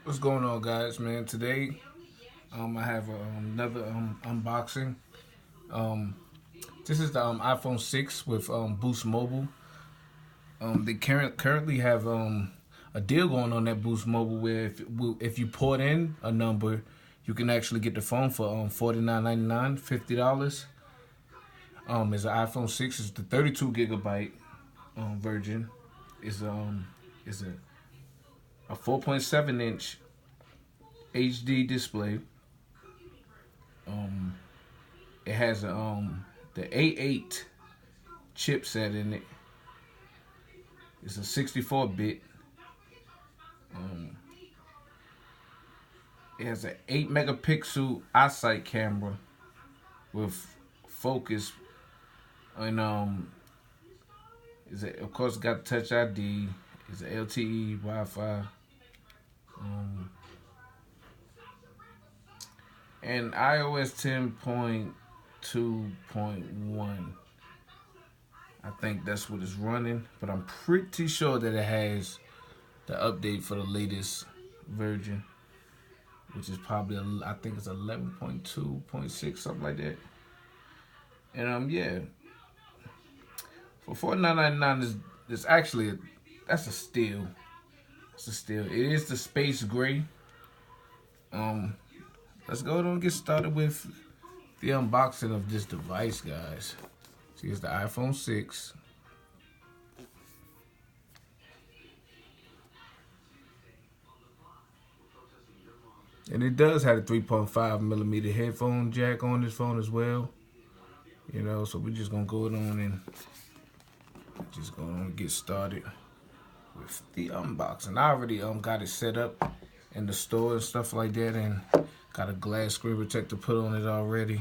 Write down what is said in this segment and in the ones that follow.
What's going on, guys? Man, today I have another unboxing. Um, this is the iPhone 6 with Boost Mobile. They currently have a deal going on at Boost Mobile where if you port in a number, you can actually get the phone for $49.99, $50. It's an iPhone 6. It's the 32 gigabyte version. It's is a 4.7 inch HD display. Um, It has the A8 chipset in it. It's a 64-bit. Um, it has an 8 megapixel eyesight camera with focus, and is it of course got Touch ID. It's a LTE Wi-Fi, um, and iOS 10.2.1. I think that's what it's running, but I'm pretty sure that it has the update for the latest version, which is probably I think it's 11.2.6, something like that. And yeah, for $49.99 is actually that's a steal. It's a steal. It is the space gray. Um, let's go ahead and get started with the unboxing of this device, guys. See, it's the iPhone 6. And it does have a 3.5 millimeter headphone jack on this phone as well. So we're just gonna go on and just gonna get started with the unboxing. I already got it set up in the store and stuff like that, and got a glass screen protector put on it already.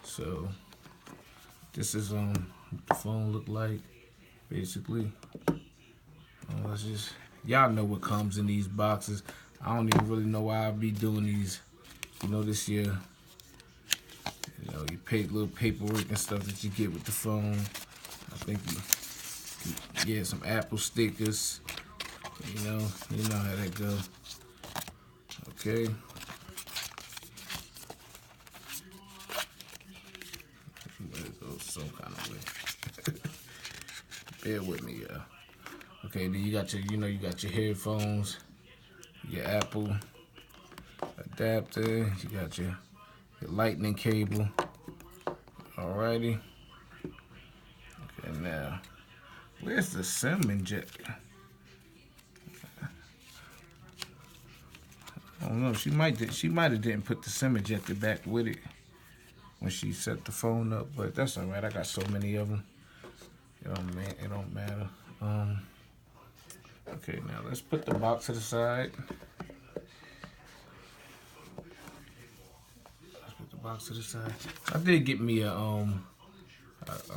So this is what the phone look like basically. Let's just y'all know what comes in these boxes. I don't even really know why I be doing these. This year. You pay little paperwork and stuff that you get with the phone. I think you get some Apple stickers. You know how that go. Okay. It goes some kind of way. Bear with me, y'all. Okay, then you got you got your headphones, your Apple adapter, you got your lightning cable. Alrighty. Okay, now where's the SIM injector? I don't know. She might have didn't put the SIM ejector back with it when she set the phone up, but that's all right. I got so many of them. It don't matter. Okay, now let's put the box to the side. Let's put the box to the side. I did get me a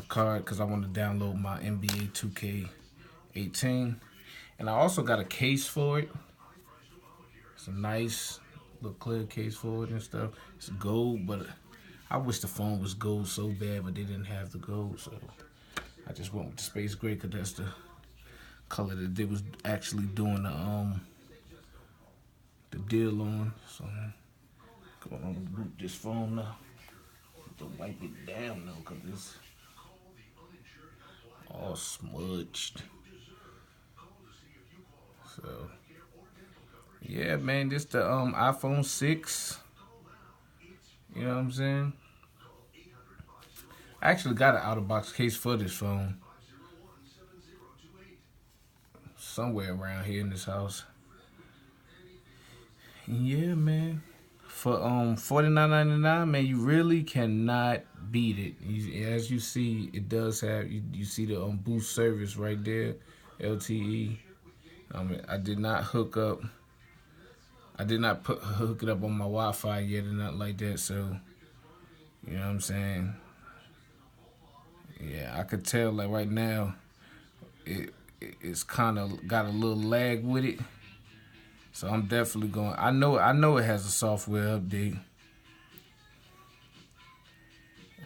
card because I want to download my NBA 2K18, and I also got a case for it. It's a nice little clear case for it and stuff. It's gold, but I wish the phone was gold so bad, but they didn't have the gold, so I just went with the space gray because that's the color that they was actually doing the deal on. So go on and boot this phone now. To wipe it down now because it's all smudged. So yeah, man, this the iPhone 6. You know what I'm saying? I actually got an out of box case for this phone somewhere around here in this house. Yeah, man. For $49.99, man, you really cannot beat it. As you see, it does have you see the boost service right there, LTE. I did not hook up. I did not hook it up on my Wi-Fi yet or nothing like that. So you know what I'm saying. Yeah, I could tell like right now, it's kind of got a little lag with it. So I'm definitely going. I know it has a software update,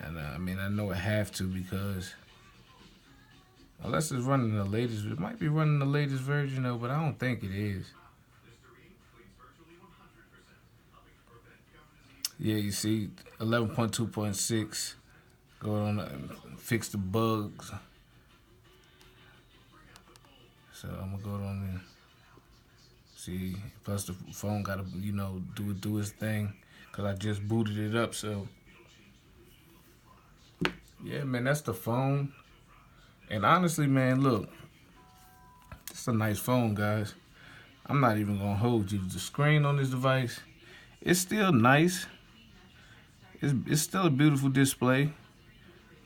and I know it have to because unless it's running the latest, it might be running the latest version though, but I don't think it is. Yeah, you see, 11.2.6. Go on and fix the bugs. So I'm gonna go on and see. Plus the phone gotta, do its thing, cause I just booted it up. So yeah, man, that's the phone. And honestly, man, look, it's a nice phone, guys. I'm not even gonna hold you. The screen on this device, it's still nice. It's still a beautiful display.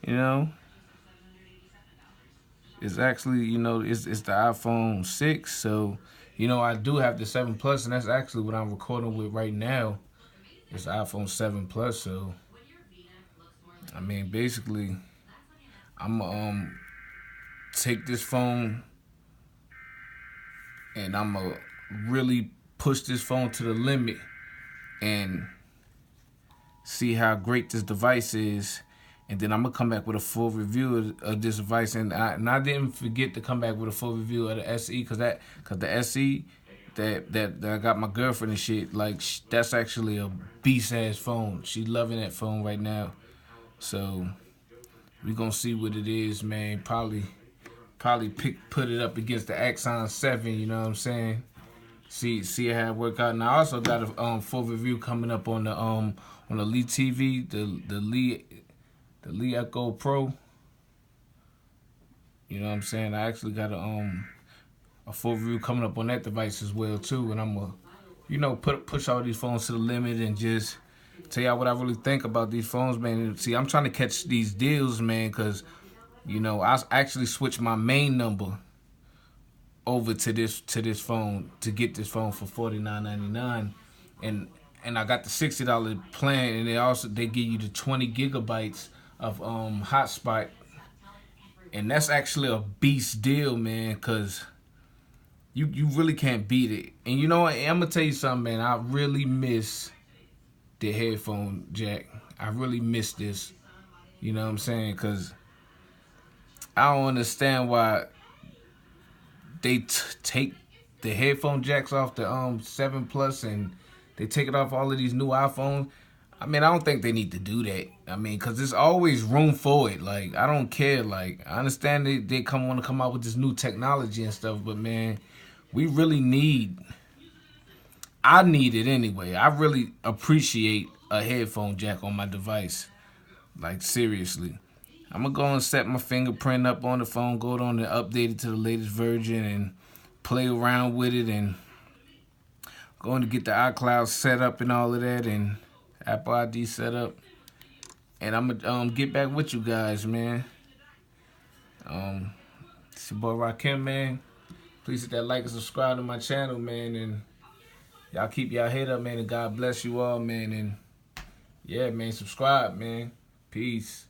You know, it's actually, it's the iPhone 6. So, I do have the 7 Plus, and that's actually what I'm recording with right now. It's the iPhone 7 Plus. So, I mean, basically, I'm take this phone and I'm gonna really push this phone to the limit and see how great this device is, and then I'm gonna come back with a full review of this device. And I didn't forget to come back with a full review of the SE, cause the SE that I got my girlfriend and shit, like, that's actually a beast ass phone. She loving that phone right now. So we gonna see what it is, man. Probably put it up against the Axon 7. You know what I'm saying? See how it work out. And I also got a full review coming up on the Lee TV, the Lee Echo Pro. You know what I'm saying? I actually got a full review coming up on that device as well too. And I'm gonna push all these phones to the limit and just tell y'all what I really think about these phones, man. And see, I'm trying to catch these deals, man, cause I actually switched my main number over to this phone to get this phone for $49.99, and I got the $60 plan, and they give you the 20 gigabytes of hotspot, and that's actually a beast deal, man, cause you really can't beat it. And you know what? I'm gonna tell you something, man. I really miss the headphone jack. I really miss this. You know what I'm saying? Cause I don't understand why they take the headphone jacks off the 7 Plus, and they take it off all of these new iPhones. I mean, I don't think they need to do that. I mean, cause there's always room for it. Like, I don't care. Like, I understand they want to come out with this new technology and stuff, but man, we really I need it anyway. I really appreciate a headphone jack on my device. Like, seriously. I'm going to go and set my fingerprint up on the phone, go on and update it to the latest version and play around with it, and going to get the iCloud set up and all of that, and Apple ID set up. And I'm going to get back with you guys, man. It's your boy Rakim, man. Please hit that like and subscribe to my channel, man. And y'all keep y'all head up, man. And God bless you all, man. And yeah, man, subscribe, man. Peace.